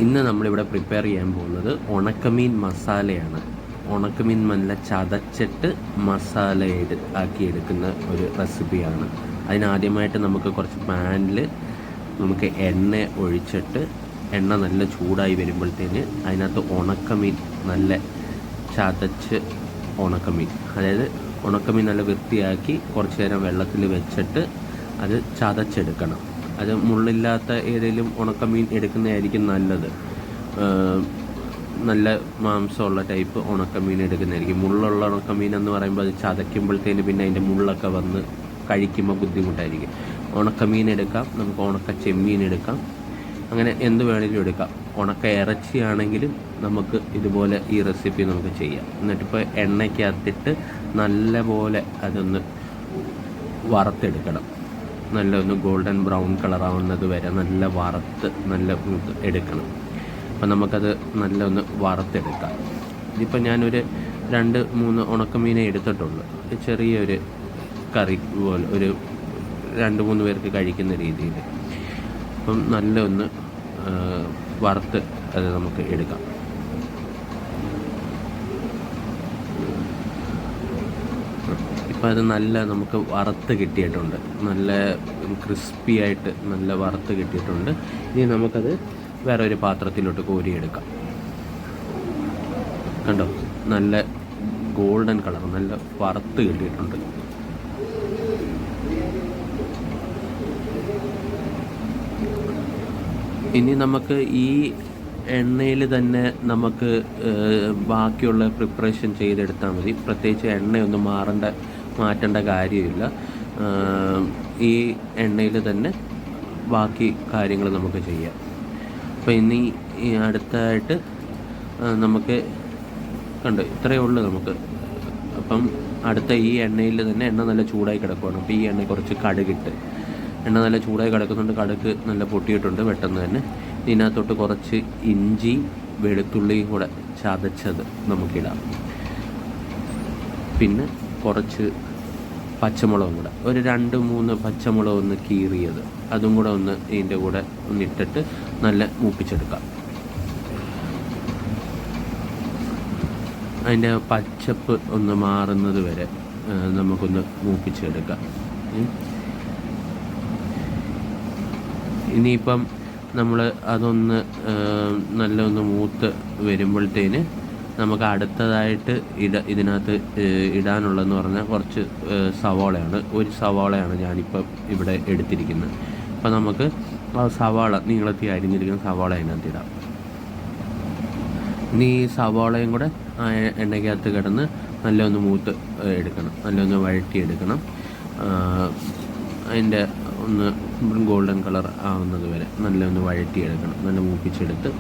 ഇന്ന് നമ്മളിവിടെ പ്രിപ്പയർ ചെയ്യാൻ പോകുന്നത് ഉണക്കമീൻ മസാലയാണ്. ഉണക്കമീൻ നല്ല ചതച്ചിട്ട് മസാല ആക്കിയെടുക്കുന്ന ഒരു റെസിപ്പിയാണ്. അതിനാദ്യമായിട്ട് നമുക്ക് കുറച്ച് പാനിൽ നമുക്ക് എണ്ണ ഒഴിച്ചിട്ട് എണ്ണ നല്ല ചൂടായി വരുമ്പോഴത്തേന് അതിനകത്ത് ഉണക്കമീൻ നല്ല ചതച്ച് ഉണക്കമീൻ, അതായത് ഉണക്കമീൻ നല്ല വൃത്തിയാക്കി കുറച്ച് നേരം വെള്ളത്തിൽ വെച്ചിട്ട് അത് ചതച്ചെടുക്കണം. അത് മുള്ളില്ലാത്ത ഏതെങ്കിലും ഉണക്കമീൻ എടുക്കുന്നതായിരിക്കും നല്ലത്. നല്ല മാംസമുള്ള ടൈപ്പ് ഉണക്കമീൻ എടുക്കുന്നതായിരിക്കും. മുള്ളുള്ള ഉണക്കമീൻ എന്ന് പറയുമ്പോൾ അത് ചതയ്ക്കുമ്പോഴത്തേന് പിന്നെ അതിൻ്റെ മുള്ളൊക്കെ വന്ന് കഴിക്കുമ്പോൾ ബുദ്ധിമുട്ടായിരിക്കും. ഉണക്കമീൻ എടുക്കാം, നമുക്ക് ഉണക്ക ചെമ്മീൻ എടുക്കാം, അങ്ങനെ എന്ത് വേണമെങ്കിലും എടുക്കാം. ഉണക്ക ഇറച്ചിയാണെങ്കിലും നമുക്ക് ഇതുപോലെ ഈ റെസിപ്പി നമുക്ക് ചെയ്യാം. എന്നിട്ടിപ്പോൾ എണ്ണയ്ക്കകത്തിട്ട് നല്ല പോലെ അതൊന്ന് വറുത്തെടുക്കണം. നല്ല ഒന്ന് ഗോൾഡൻ ബ്രൗൺ കളറാവുന്നത് വരെ നല്ല വറുത്ത് നല്ല എടുക്കണം. അപ്പം നമുക്കത് നല്ല ഒന്ന് വറുത്തെടുക്കാം. ഇതിപ്പോൾ ഞാനൊരു 2-3 ഉണക്കമീനെ എടുത്തിട്ടുള്ളൂ. ചെറിയൊരു കറി പോലെ ഒരു 2-3 പേർക്ക് കഴിക്കുന്ന രീതിയിൽ. അപ്പം നല്ല ഒന്ന് വറുത്ത് അത് നമുക്ക് എടുക്കാം. ഇപ്പം അത് നല്ല നമുക്ക് വറുത്ത് കിട്ടിയിട്ടുണ്ട്, നല്ല ക്രിസ്പി ആയിട്ട് നല്ല വറുത്ത് കിട്ടിയിട്ടുണ്ട്. ഇനി നമുക്കത് വേറെ ഒരു പാത്രത്തിലോട്ട് കോരിയെടുക്കാം. കണ്ടോ, നല്ല ഗോൾഡൻ കളർ, നല്ല വറുത്ത് കിട്ടിയിട്ടുണ്ട്. ഇനി നമുക്ക് ഈ എണ്ണയിൽ തന്നെ നമുക്ക് ബാക്കിയുള്ള പ്രിപ്പറേഷൻ ചെയ്തെടുത്താൽ മതി. പ്രത്യേകിച്ച് എണ്ണയൊന്നും മാറ്റേണ്ട കാര്യമില്ല. ഈ എണ്ണയിൽ തന്നെ ബാക്കി കാര്യങ്ങൾ നമുക്ക് ചെയ്യാം. അപ്പോൾ ഇനി ഈ അടുത്തായിട്ട് നമുക്ക് കണ്ട് ഇത്രയേ ഉള്ളൂ നമുക്ക്. അപ്പം അടുത്ത ഈ എണ്ണയിൽ തന്നെ എണ്ണ നല്ല ചൂടായി കിടക്കുകയാണ്. അപ്പോൾ ഈ എണ്ണ കുറച്ച് കടുകിട്ട്, എണ്ണ നല്ല ചൂടായി കിടക്കുന്നുണ്ട്, കടുക് നല്ല പൊട്ടിയിട്ടുണ്ട് പെട്ടെന്ന് തന്നെ. ഇതിനകത്തോട്ട് കുറച്ച് ഇഞ്ചി വെളുത്തുള്ളിയും കൂടെ ചതച്ചത് നമുക്കിടാം. പിന്നെ കുറച്ച് പച്ചമുളകും കൂടെ, ഒരു 2-3 പച്ചമുളക് ഒന്ന് കീറിയത്, അതും കൂടെ ഒന്ന് ഇതിൻ്റെ കൂടെ ഒന്നിട്ടിട്ട് നല്ല മൂപ്പിച്ചെടുക്കാം. അതിൻ്റെ പച്ചപ്പ് ഒന്ന് മാറുന്നത് വരെ നമുക്കൊന്ന് മൂപ്പിച്ചെടുക്കാം. ഇനിയിപ്പം നമ്മൾ അതൊന്ന് നല്ല ഒന്ന് മൂത്ത് വരുമ്പോഴത്തേന് നമുക്ക് അടുത്തതായിട്ട് ഇതിനകത്ത് ഇടാനുള്ളതെന്ന് പറഞ്ഞാൽ കുറച്ച് സവാളയാണ്. ഒരു സവാളയാണ് ഞാനിപ്പം ഇവിടെ എടുത്തിരിക്കുന്നത്. അപ്പം നമുക്ക് ആ സവാള നീളത്തിൽ അരിഞ്ഞിരിക്കുന്ന സവാള അതിനകത്ത് ഇടാം. ഇനി ഈ സവാളയും കൂടെ ആ എണ്ണയ്ക്കകത്ത് കിടന്ന് നല്ല ഒന്ന് മൂത്ത് എടുക്കണം, നല്ല ഒന്ന് വഴറ്റിയെടുക്കണം. അതിൻ്റെ ഒന്ന് ഗോൾഡൻ കളർ ആവുന്നത് വരെ നല്ല ഒന്ന് വഴറ്റിയെടുക്കണം, നല്ല മൂപ്പിച്ചെടുത്ത്.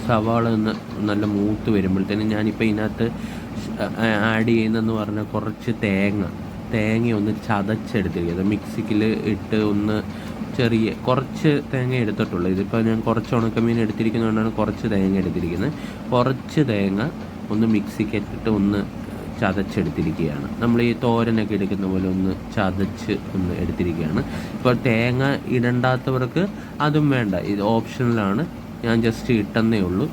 സവാള ഒന്ന് നല്ല മൂത്ത് വരുമ്പോഴത്തേനും ഞാനിപ്പോൾ ഇതിനകത്ത് ആഡ് ചെയ്യുന്നതെന്ന് പറഞ്ഞാൽ കുറച്ച് തേങ്ങ ഒന്ന് ചതച്ചെടുത്തിരിക്കുന്നത്. മിക്സിയിൽ ഇട്ട് ഒന്ന് കുറച്ച് തേങ്ങ എടുത്തിട്ടുള്ളൂ. ഇതിപ്പോൾ ഞാൻ കുറച്ച് ഉണക്കമീൻ എടുത്തിരിക്കുന്നതുകൊണ്ടാണ് കുറച്ച് തേങ്ങ എടുത്തിരിക്കുന്നത്. കുറച്ച് തേങ്ങ ഒന്ന് മിക്സിക്കകത്തിട്ട് ഒന്ന് ചതച്ചെടുത്തിരിക്കുകയാണ്. നമ്മൾ ഈ തോരനൊക്കെ എടുക്കുന്ന പോലെ ഒന്ന് ചതച്ച് ഒന്ന് എടുത്തിരിക്കുകയാണ്. ഇപ്പോൾ തേങ്ങ ഇടണ്ടാത്തവർക്ക് അതും വേണ്ട, ഇത് ഓപ്ഷണലാണ്. ഞാൻ ജസ്റ്റ് ഇട്ടെന്നേ ഉള്ളൂ.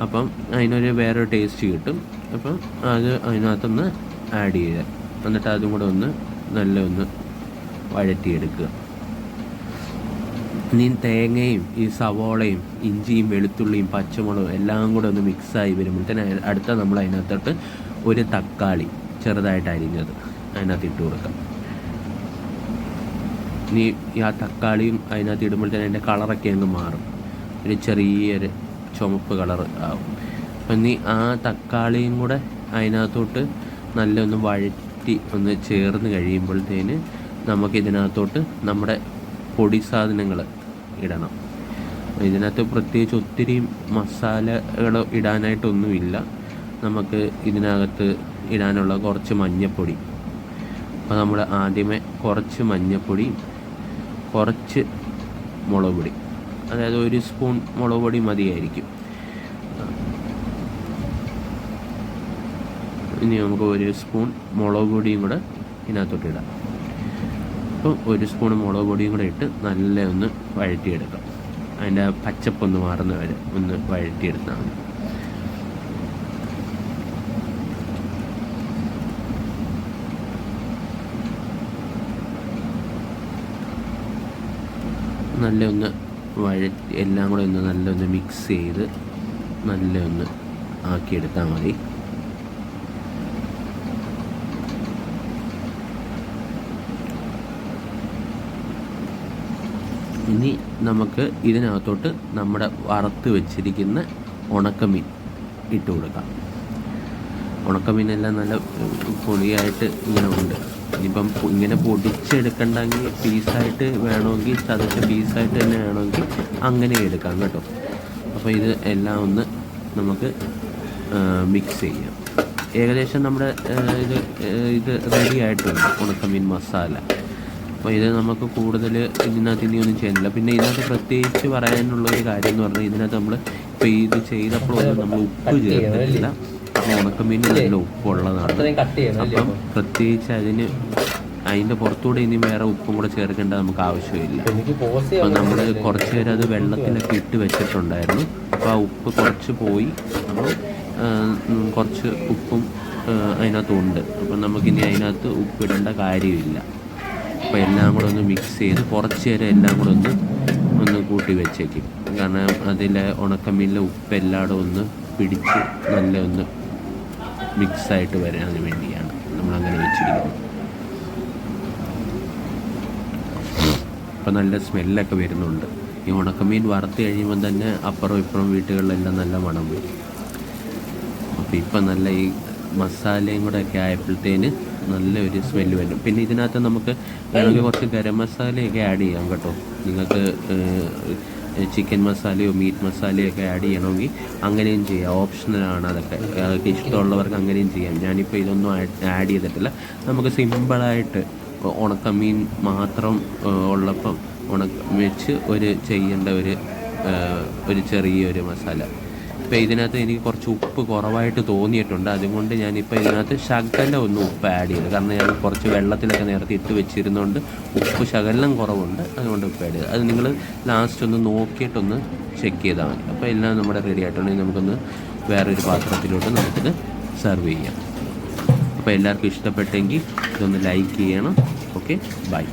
അപ്പം അതിനൊരു വേറൊരു ടേസ്റ്റ് കിട്ടും. അപ്പം അത് അതിനകത്തൊന്ന് ആഡ് ചെയ്യുക. എന്നിട്ട് അതും കൂടെ ഒന്ന് നല്ല ഒന്ന് വഴറ്റിയെടുക്കുക. ഇനി തേങ്ങയും ഈ സവോളയും ഇഞ്ചിയും വെളുത്തുള്ളിയും പച്ചമുളകും എല്ലാം കൂടെ ഒന്ന് മിക്സായി വരുമ്പോഴത്തേന് അടുത്ത നമ്മൾ അതിനകത്തോട്ട് ഒരു തക്കാളി ചെറുതായിട്ട് അരിഞ്ഞത് അതിനകത്ത് ഇട്ട് കൊടുക്കാം. ഇനി ആ തക്കാളിയും അതിനകത്ത് ഇടുമ്പോഴത്തേന് അതിൻ്റെ കളറൊക്കെ അങ്ങ് മാറും, ഒരു ചെറിയൊരു ചുമപ്പ് കളർ ആവും. അപ്പം ഇനി ആ തക്കാളിയും കൂടെ അതിനകത്തോട്ട് നല്ല ഒന്ന് വഴറ്റി ഒന്ന് ചേർന്ന് കഴിയുമ്പോഴത്തേന് നമുക്കിതിനകത്തോട്ട് നമ്മുടെ പൊടി സാധനങ്ങൾ ഇടണം. ഇതിനകത്ത് പ്രത്യേകിച്ച് ഒത്തിരി മസാലകൾ ഇടാനായിട്ടൊന്നുമില്ല. നമുക്ക് ഇതിനകത്ത് ഇടാനുള്ള കുറച്ച് മഞ്ഞൾപ്പൊടി. അപ്പോൾ നമ്മൾ ആദ്യമേ കുറച്ച് മഞ്ഞൾപ്പൊടി, കുറച്ച് മുളക് പൊടി, അതായത് 1 സ്പൂൺ മുളക് പൊടി മതിയായിരിക്കും. ഇനി നമുക്ക് 1 സ്പൂൺ മുളക് പൊടിയും കൂടെ ഇതിനകത്തോട്ട് ഇടാം. അപ്പോൾ 1 സ്പൂൺ മുളക് പൊടിയും കൂടെ ഇട്ട് നല്ല ഒന്ന് വഴറ്റിയെടുക്കാം. അതിൻ്റെ പച്ചപ്പൊന്ന് മാറുന്ന വരെ ഒന്ന് വഴറ്റിയെടുത്താൽ മതി. നല്ല ഒന്ന് വഴറ്റി എല്ലാം കൂടെ ഒന്ന് നല്ല ഒന്ന് മിക്സ് ചെയ്ത് നല്ല ഒന്ന് ആക്കിയെടുത്താൽ മതി. ഇനി നമുക്ക് ഇതിനകത്തോട്ട് നമ്മുടെ വറുത്ത് വെച്ചിരിക്കുന്ന ഉണക്കമീൻ ഇട്ട് കൊടുക്കാം. ഉണക്കമീനെല്ലാം നല്ല പൊടിയായിട്ട് ഇങ്ങനെ ഉണ്ട്. ഇനിയിപ്പം ഇങ്ങനെ പൊടിച്ചെടുക്കണ്ടെങ്കിൽ പീസായിട്ട് വേണമെങ്കിൽ ചതച്ച പീസായിട്ട് തന്നെ വേണമെങ്കിൽ അങ്ങനെ എടുക്കാം കേട്ടോ. അപ്പോൾ ഇത് എല്ലാം ഒന്ന് നമുക്ക് മിക്സ് ചെയ്യാം. ഏകദേശം നമ്മുടെ ഇത് റെഡി ആയിട്ടുണ്ട് ഉണക്കമീൻ മസാല. അപ്പോൾ ഇത് നമുക്ക് കൂടുതൽ ഇതിനകത്ത് ഇനിയൊന്നും ചെയ്യുന്നില്ല. പിന്നെ ഇതിനകത്ത് പ്രത്യേകിച്ച് പറയാനുള്ളൊരു കാര്യം എന്ന് പറഞ്ഞാൽ ഇതിനകത്ത് നമ്മൾ ഇപ്പോൾ ഇത് ചെയ്തപ്പോഴൊന്നും നമ്മൾ ഉപ്പ് ചേർത്തിട്ടില്ല. അപ്പോൾ ഉണക്കമീൻ നല്ല ഉപ്പുള്ളതാണ്. അപ്പം പ്രത്യേകിച്ച് അതിൻ്റെ പുറത്തൂടെ ഇനി വേറെ ഉപ്പും കൂടെ ചേർക്കേണ്ട നമുക്ക് ആവശ്യമില്ല. അപ്പോൾ നമ്മൾ കുറച്ച് നേരം അത് വെള്ളത്തിലൊക്കെ ഇട്ട് വെച്ചിട്ടുണ്ടായിരുന്നു. അപ്പോൾ ആ ഉപ്പ് കുറച്ച് പോയി. അപ്പോൾ കുറച്ച് ഉപ്പും അതിനകത്തുണ്ട്. അപ്പം നമുക്കിനി അതിനകത്ത് ഉപ്പിടേണ്ട കാര്യമില്ല. അപ്പോൾ എല്ലാം കൂടെ ഒന്ന് മിക്സ് ചെയ്ത് കുറച്ച് നേരം എല്ലാം കൂടെ ഒന്ന് കൂട്ടി വെച്ചേക്കും. കാരണം അതിലെ ഉണക്കമീനിലെ ഉപ്പ് എല്ലായിടും ഒന്ന് പിടിച്ച് നല്ല ഒന്ന് മിക്സായിട്ട് വരാൻ വേണ്ടിയാണ് നമ്മളങ്ങനെ വെച്ചിരിക്കുന്നത്. അപ്പോൾ നല്ല സ്മെല്ലൊക്കെ വരുന്നുണ്ട്. ഈ ഉണക്കമീൻ വറുത്ത് കഴിയുമ്പോൾ തന്നെ അപ്പുറം ഇപ്പുറം വീട്ടുകളിലെല്ലാം നല്ല മണം വരും. അപ്പോൾ ഇപ്പം നല്ല ഈ മസാലയും കൂടെ ഒക്കെ ആയപ്പോഴത്തേന് നല്ലൊരു സ്മെല്ല് വരും. പിന്നെ ഇതിനകത്ത് നമുക്ക് വേണമെങ്കിൽ കുറച്ച് ഗരം മസാലയൊക്കെ ആഡ് ചെയ്യാം കേട്ടോ. നിങ്ങൾക്ക് ചിക്കൻ മസാലയോ മീറ്റ് മസാലയോ ഒക്കെ ആഡ് ചെയ്യണമെങ്കിൽ അങ്ങനെയും ചെയ്യാം. ഓപ്ഷണലാണ് അതൊക്കെ. അതൊക്കെ ഇഷ്ടമുള്ളവർക്ക് അങ്ങനെയും ചെയ്യാം. ഞാനിപ്പോൾ ഇതൊന്നും ആഡ് ചെയ്തിട്ടില്ല. നമുക്ക് സിമ്പിളായിട്ട് ഉണക്കമീൻ മാത്രം ഉള്ളപ്പം വെച്ച് ചെയ്യേണ്ട ഒരു ചെറിയൊരു മസാല. ഇപ്പോൾ ഇതിനകത്ത് എനിക്ക് കുറച്ച് ഉപ്പ് കുറവായിട്ട് തോന്നിയിട്ടുണ്ട്. അതുകൊണ്ട് ഞാനിപ്പോൾ ഇതിനകത്ത് ശകലം ഒന്ന് ഉപ്പ് ആഡ് ചെയ്തു. കാരണം ഞാൻ കുറച്ച് വെള്ളത്തിലൊക്കെ നേരത്തെ ഇട്ട് വെച്ചിരുന്നതുകൊണ്ട് ഉപ്പ് ശകലം കുറവുണ്ട്. അതുകൊണ്ട് ഉപ്പ് ആഡ് ചെയ്തു. അത് നിങ്ങൾ ലാസ്റ്റ് ഒന്ന് നോക്കിയിട്ടൊന്ന് ചെക്ക് ചെയ്താൽ മതി. അപ്പോൾ എല്ലാം നമ്മുടെ റെഡി ആയിട്ടുണ്ടെങ്കിൽ നമുക്കൊന്ന് വേറൊരു പാത്രത്തിലോട്ട് നമുക്കിത് സെർവ് ചെയ്യാം. അപ്പോൾ എല്ലാവർക്കും ഇഷ്ടപ്പെട്ടെങ്കിൽ ഇതൊന്ന് ലൈക്ക് ചെയ്യണം. Okay, by.